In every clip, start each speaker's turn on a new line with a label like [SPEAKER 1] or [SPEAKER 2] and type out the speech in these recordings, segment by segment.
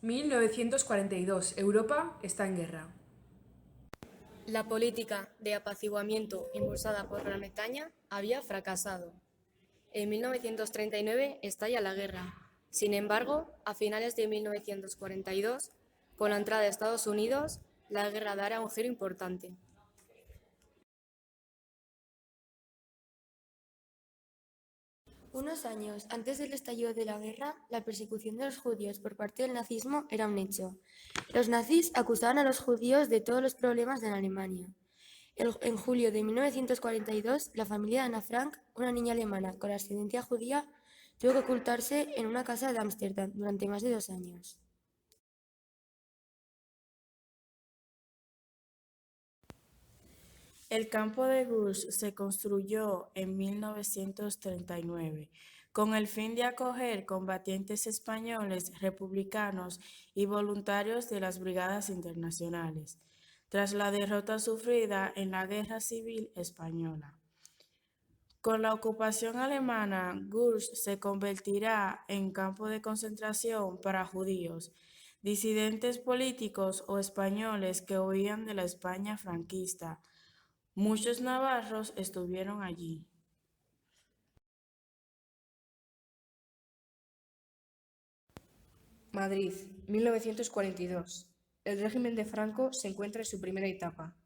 [SPEAKER 1] 1942. Europa está en guerra.
[SPEAKER 2] La política de apaciguamiento impulsada por Gran Bretaña había fracasado. En 1939 estalla la guerra. Sin embargo, a finales de 1942, con la entrada de Estados Unidos, la guerra dará un giro importante.
[SPEAKER 3] Unos años antes del estallido de la guerra, la persecución de los judíos por parte del nazismo era un hecho. Los nazis acusaban a los judíos de todos los problemas de Alemania. En julio de 1942, la familia de Ana Frank, una niña alemana con ascendencia judía, tuvo que ocultarse en una casa de Ámsterdam durante más de 2 años.
[SPEAKER 4] El campo de Gurs se construyó en 1939 con el fin de acoger combatientes españoles, republicanos y voluntarios de las brigadas internacionales, tras la derrota sufrida en la Guerra Civil Española. Con la ocupación alemana, Gurs se convertirá en campo de concentración para judíos, disidentes políticos o españoles que huían de la España franquista. Muchos navarros estuvieron allí.
[SPEAKER 1] Madrid, 1942. El régimen de Franco se encuentra en su primera etapa.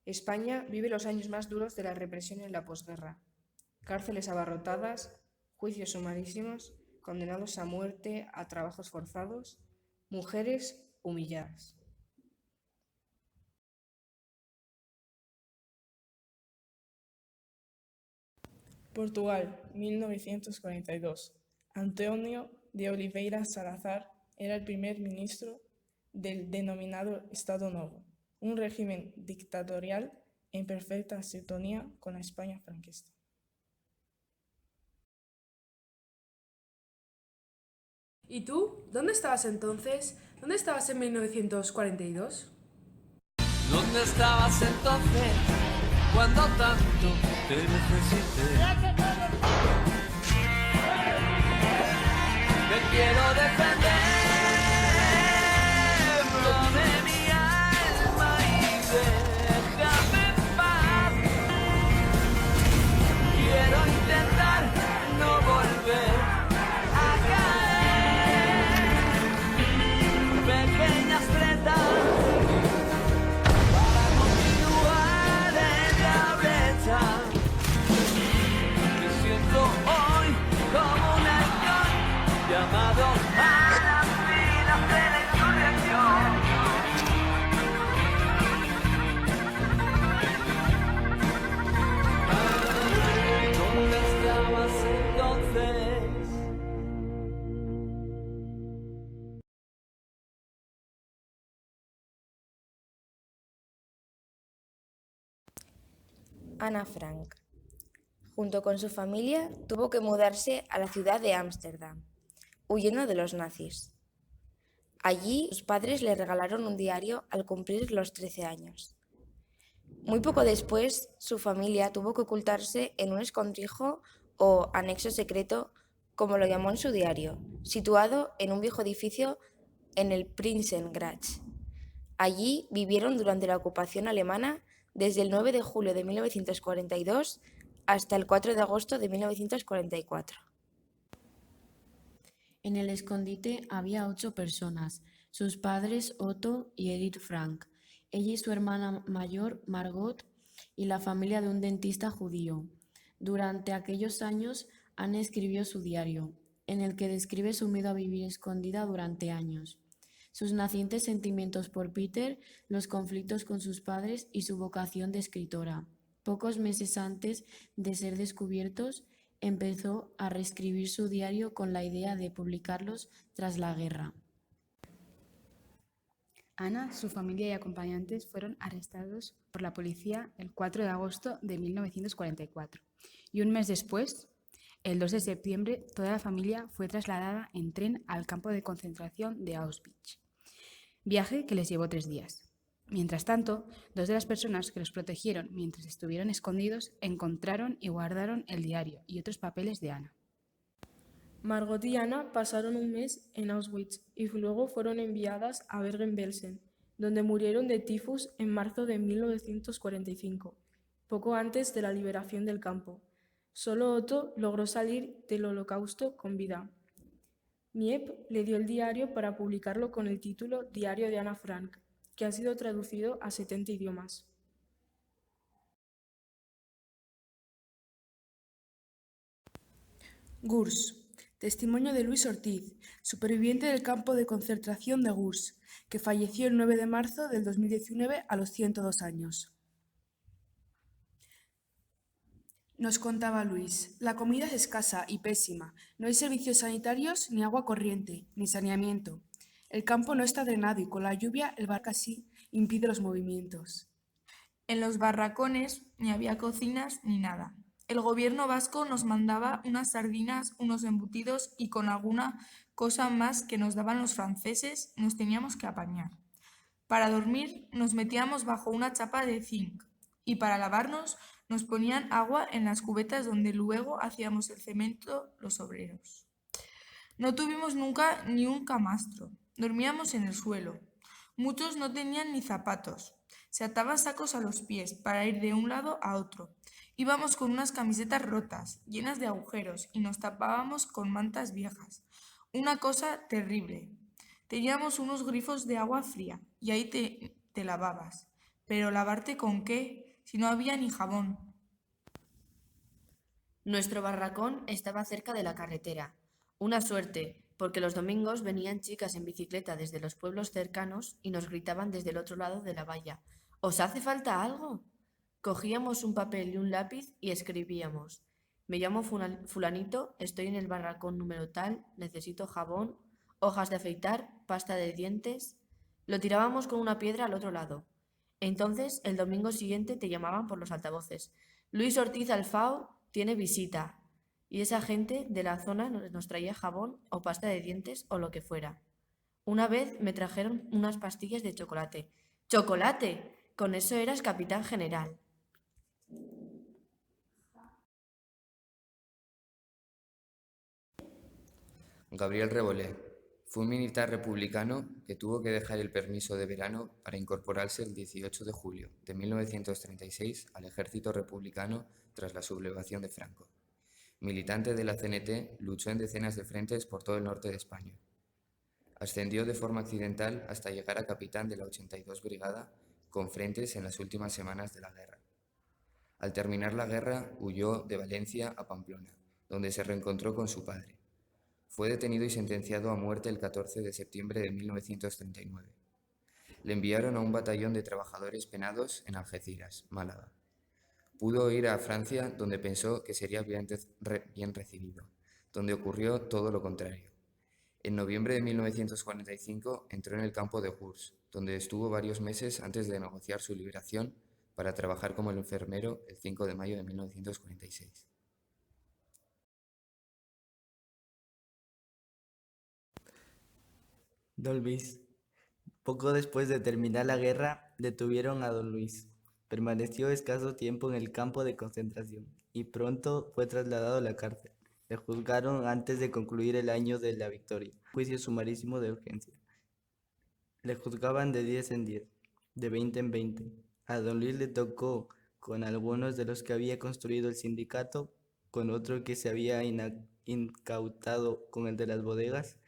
[SPEAKER 1] España vive los años más duros de la represión en la posguerra. Cárceles abarrotadas, juicios sumarísimos, condenados a muerte, a trabajos forzados, mujeres humilladas.
[SPEAKER 5] Portugal, 1942. António de Oliveira Salazar era el primer ministro del denominado Estado Novo, un régimen dictatorial en perfecta sintonía con la España franquista.
[SPEAKER 1] ¿Y tú? ¿Dónde estabas entonces? ¿Dónde estabas en 1942?
[SPEAKER 6] ¿Dónde estabas entonces cuando tanto te necesité? Te quiero defender de mi alma y déjame en paz. Quiero intentar no volver a caer. Pequeñas tretas para continuar en la brecha. Me siento hoy como un avión llamado a las filas de la insurrección. ¿Dónde estabas entonces?
[SPEAKER 7] Ana Frank. Junto con su familia, tuvo que mudarse a la ciudad de Ámsterdam, huyendo de los nazis. Allí, sus padres le regalaron un diario al cumplir los 13 años. Muy poco después, su familia tuvo que ocultarse en un escondrijo o anexo secreto, como lo llamó en su diario, situado en un viejo edificio en el Prinsengracht. Allí vivieron durante la ocupación alemana desde el 9 de julio de 1942 hasta el 4 de agosto de 1944.
[SPEAKER 2] En el escondite había 8 personas, sus padres Otto y Edith Frank, ella y su hermana mayor Margot y la familia de un dentista judío. Durante aquellos años, Anne escribió su diario, en el que describe su miedo a vivir escondida durante años, sus nacientes sentimientos por Peter, los conflictos con sus padres y su vocación de escritora. Pocos meses antes de ser descubiertos, empezó a reescribir su diario con la idea de publicarlos tras la guerra.
[SPEAKER 8] Ana, su familia y acompañantes fueron arrestados por la policía el 4 de agosto de 1944 y un mes después, el 2 de septiembre, toda la familia fue trasladada en tren al campo de concentración de Auschwitz, viaje que les llevó 3 días. Mientras tanto, 2 de las personas que los protegieron mientras estuvieron escondidos encontraron y guardaron el diario y otros papeles de Ana.
[SPEAKER 9] Margot y Ana pasaron un mes en Auschwitz y luego fueron enviadas a Bergen-Belsen, donde murieron de tifus en marzo de 1945, poco antes de la liberación del campo. Solo Otto logró salir del Holocausto con vida. Miep le dio el diario para publicarlo con el título Diario de Ana Frank, que ha sido traducido a 70 idiomas.
[SPEAKER 10] Gurs. Testimonio de Luis Ortiz, superviviente del campo de concentración de Gurs, que falleció el 9 de marzo del 2019 a los 102 años. Nos contaba Luis, la comida es escasa y pésima, no hay servicios sanitarios, ni agua corriente, ni saneamiento. El campo no está drenado y con la lluvia el barco así impide los movimientos.
[SPEAKER 11] En los barracones ni había cocinas ni nada. El gobierno vasco nos mandaba unas sardinas, unos embutidos y con alguna cosa más que nos daban los franceses nos teníamos que apañar. Para dormir nos metíamos bajo una chapa de zinc y para lavarnos nos ponían agua en las cubetas donde luego hacíamos el cemento los obreros. No tuvimos nunca ni un camastro, dormíamos en el suelo. Muchos no tenían ni zapatos. Se ataban sacos a los pies para ir de un lado a otro. Íbamos con unas camisetas rotas, llenas de agujeros, y nos tapábamos con mantas viejas. Una cosa terrible. Teníamos unos grifos de agua fría, y ahí te lavabas. Pero ¿lavarte con qué? Si no había ni jabón.
[SPEAKER 2] Nuestro barracón estaba cerca de la carretera. Una suerte, porque los domingos venían chicas en bicicleta desde los pueblos cercanos y nos gritaban desde el otro lado de la valla: ¿os hace falta algo? Cogíamos un papel y un lápiz y escribíamos: me llamo fulanito, estoy en el barracón número tal, necesito jabón, hojas de afeitar, pasta de dientes. Lo tirábamos con una piedra al otro lado. Entonces, el domingo siguiente te llamaban por los altavoces: Luis Ortiz Alfao tiene visita. Y esa gente de la zona nos traía jabón o pasta de dientes o lo que fuera. Una vez me trajeron unas pastillas de chocolate. ¡Chocolate! Con eso eras capitán general.
[SPEAKER 12] Gabriel Rebolé fue un militar republicano que tuvo que dejar el permiso de verano para incorporarse el 18 de julio de 1936 al ejército republicano tras la sublevación de Franco. Militante de la CNT, luchó en decenas de frentes por todo el norte de España. Ascendió de forma accidental hasta llegar a capitán de la 82 Brigada, con frentes en las últimas semanas de la guerra. Al terminar la guerra, huyó de Valencia a Pamplona, donde se reencontró con su padre. Fue detenido y sentenciado a muerte el 14 de septiembre de 1939. Le enviaron a un batallón de trabajadores penados en Algeciras, Málaga. Pudo ir a Francia, donde pensó que sería bien recibido, donde ocurrió todo lo contrario. En noviembre de 1945 entró en el campo de Gurs, donde estuvo varios meses antes de negociar su liberación para trabajar como enfermero el 5 de mayo de 1946.
[SPEAKER 13] Don Luis. Poco después de terminar la guerra, detuvieron a Don Luis. Permaneció escaso tiempo en el campo de concentración y pronto fue trasladado a la cárcel. Le juzgaron antes de concluir el año de la victoria. Juicio sumarísimo de urgencia. Le juzgaban de 10 en 10, de 20 en 20. A Don Luis le tocó con algunos de los que había construido el sindicato, con otro que se había incautado con el de las bodegas,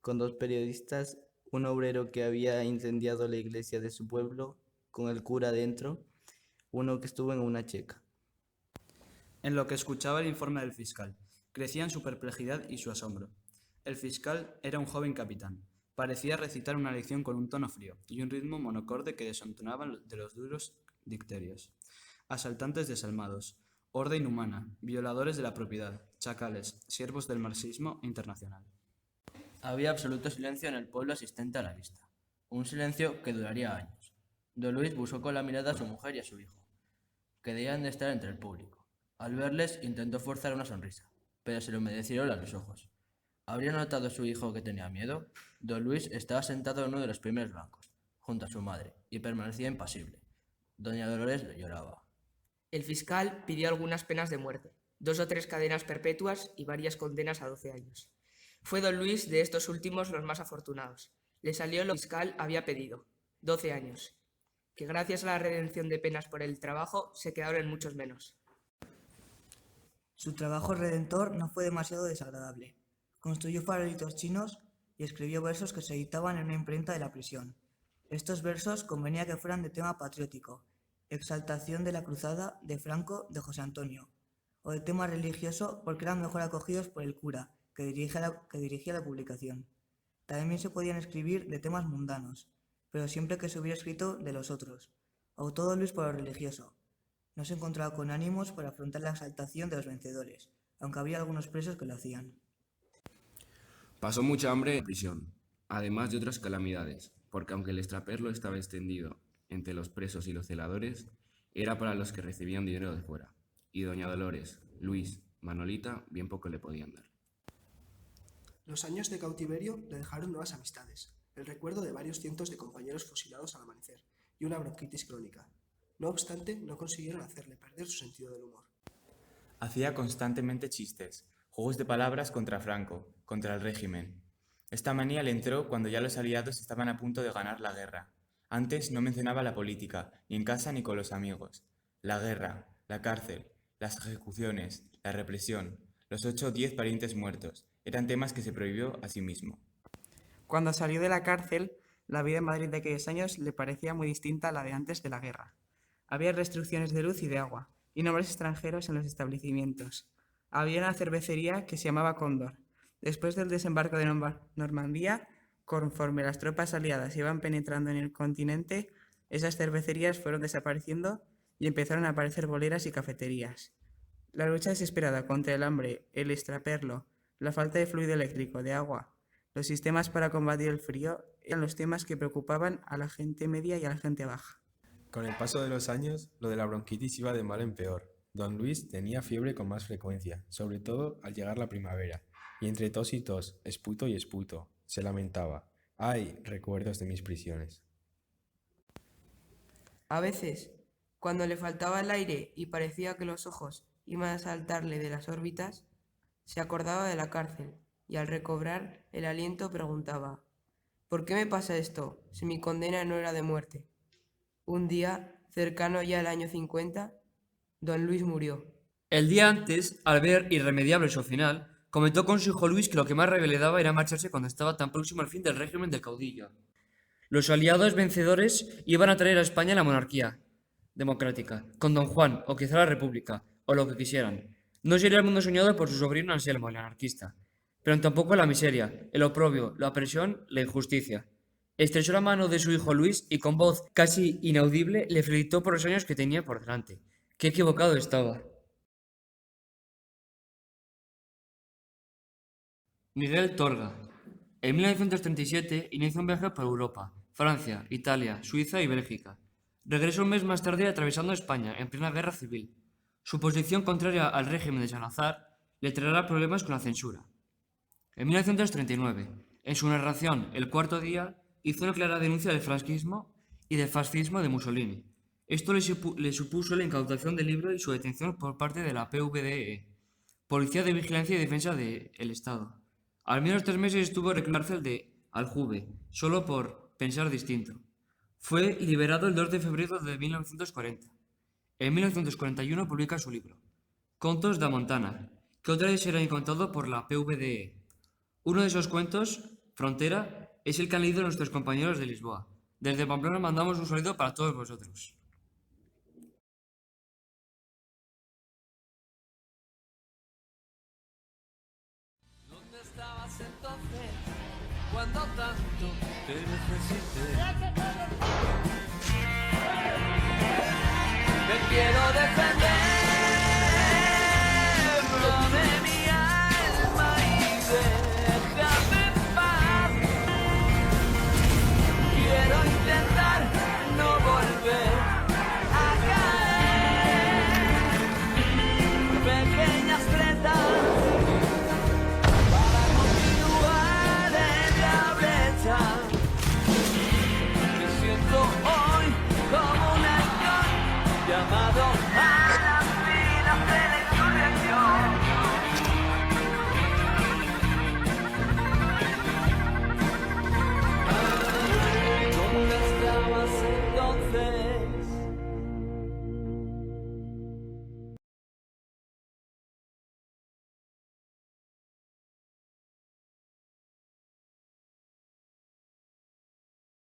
[SPEAKER 13] con 2 periodistas, un obrero que había incendiado la iglesia de su pueblo, con el cura dentro, uno que estuvo en una checa.
[SPEAKER 14] En lo que escuchaba el informe del fiscal, crecían su perplejidad y su asombro. El fiscal era un joven capitán. Parecía recitar una lección con un tono frío y un ritmo monocorde que desentonaban de los duros dicterios. Asaltantes desalmados, horda inhumana, violadores de la propiedad, chacales, siervos del marxismo internacional.
[SPEAKER 15] Había absoluto silencio en el pueblo asistente a la vista. Un silencio que duraría años. Don Luis buscó con la mirada a su mujer y a su hijo, que debían de estar entre el público. Al verles intentó forzar una sonrisa, pero se le humedecieron los ojos. ¿Habría notado su hijo que tenía miedo? Don Luis estaba sentado en uno de los primeros bancos, junto a su madre, y permanecía impasible. Doña Dolores le lloraba.
[SPEAKER 16] El fiscal pidió algunas penas de muerte, 2 o 3 cadenas perpetuas y varias condenas a 12 años.
[SPEAKER 1] Fue don Luis de estos últimos los más afortunados. Le salió lo que el fiscal había pedido, 12 años, que gracias a la redención de penas por el trabajo se quedaron en muchos menos.
[SPEAKER 16] Su trabajo redentor no fue demasiado desagradable. Construyó farolitos chinos y escribió versos que se editaban en una imprenta de la prisión. Estos versos convenía que fueran de tema patriótico, exaltación de la cruzada, de Franco, de José Antonio, o de tema religioso porque eran mejor acogidos por el cura, que dirigía la publicación. También se podían escribir de temas mundanos, pero siempre que se hubiera escrito de los otros. Optó don Luis por lo religioso. No se encontraba con ánimos para afrontar la exaltación de los vencedores, aunque había algunos presos que lo hacían.
[SPEAKER 17] Pasó mucha hambre en prisión, además de otras calamidades, porque aunque el extraperlo estaba extendido entre los presos y los celadores, era para los que recibían dinero de fuera, y doña Dolores, Luis, Manolita, bien poco le podían dar.
[SPEAKER 18] Los años de cautiverio le dejaron nuevas amistades, el recuerdo de varios cientos de compañeros fusilados al amanecer y una bronquitis crónica. No obstante, no consiguieron hacerle perder su sentido del humor.
[SPEAKER 19] Hacía constantemente chistes, juegos de palabras contra Franco, contra el régimen. Esta manía le entró cuando ya los aliados estaban a punto de ganar la guerra. Antes no mencionaba la política, ni en casa ni con los amigos. La guerra, la cárcel, las ejecuciones, la represión, los 8 o 10 parientes muertos, eran temas que se prohibió a sí mismo.
[SPEAKER 20] Cuando salió de la cárcel, la vida en Madrid de aquellos años le parecía muy distinta a la de antes de la guerra. Había restricciones de luz y de agua, y nombres extranjeros en los establecimientos. Había una cervecería que se llamaba Cóndor. Después del desembarco de Normandía, conforme las tropas aliadas iban penetrando en el continente, esas cervecerías fueron desapareciendo y empezaron a aparecer boleras y cafeterías. La lucha desesperada contra el hambre, el extraperlo, la falta de fluido eléctrico, de agua, los sistemas para combatir el frío eran los temas que preocupaban a la gente media y a la gente baja.
[SPEAKER 21] Con el paso de los años, lo de la bronquitis iba de mal en peor. Don Luis tenía fiebre con más frecuencia, sobre todo al llegar la primavera, y entre tos y tos, esputo y esputo, se lamentaba: ¡ay, recuerdos de mis prisiones!
[SPEAKER 20] A veces, cuando le faltaba el aire y parecía que los ojos iban a saltarle de las órbitas, se acordaba de la cárcel y al recobrar el aliento preguntaba: ¿por qué me pasa esto si mi condena no era de muerte? Un día, cercano ya al año 50, don Luis murió.
[SPEAKER 22] El día antes, al ver irremediable su final, comentó con su hijo Luis que lo que más rabia le daba era marcharse cuando estaba tan próximo al fin del régimen del caudillo. Los aliados vencedores iban a traer a España la monarquía democrática, con don Juan, o quizá la república, o lo que quisieran. No sería el mundo soñado por su sobrino Anselmo, el anarquista, pero tampoco la miseria, el oprobio, la opresión, la injusticia. Estrechó la mano de su hijo Luis y con voz casi inaudible le felicitó por los años que tenía por delante. ¡Qué equivocado estaba! Miguel Torga. En 1937 inició un viaje por Europa, Francia, Italia, Suiza y Bélgica. Regresó un mes más tarde atravesando España en plena guerra civil. Su posición contraria al régimen de Salazar le traerá problemas con la censura. En 1939, en su narración El cuarto día, hizo una clara denuncia del franquismo y del fascismo de Mussolini. Esto le supuso la incautación del libro y su detención por parte de la PVDE, Policía de Vigilancia y Defensa del Estado. Al menos 3 meses estuvo en la cárcel de Aljuve, solo por pensar distinto. Fue liberado el 2 de febrero de 1940. En 1941 publica su libro, Contos da Montana, que otra vez será incautado por la PVDE. Uno de esos cuentos, Frontera, es el que han leído nuestros compañeros de Lisboa. Desde Pamplona mandamos un saludo para todos vosotros.
[SPEAKER 6] ¿Dónde estabas entonces cuando tanto te necesité? Te quiero defender.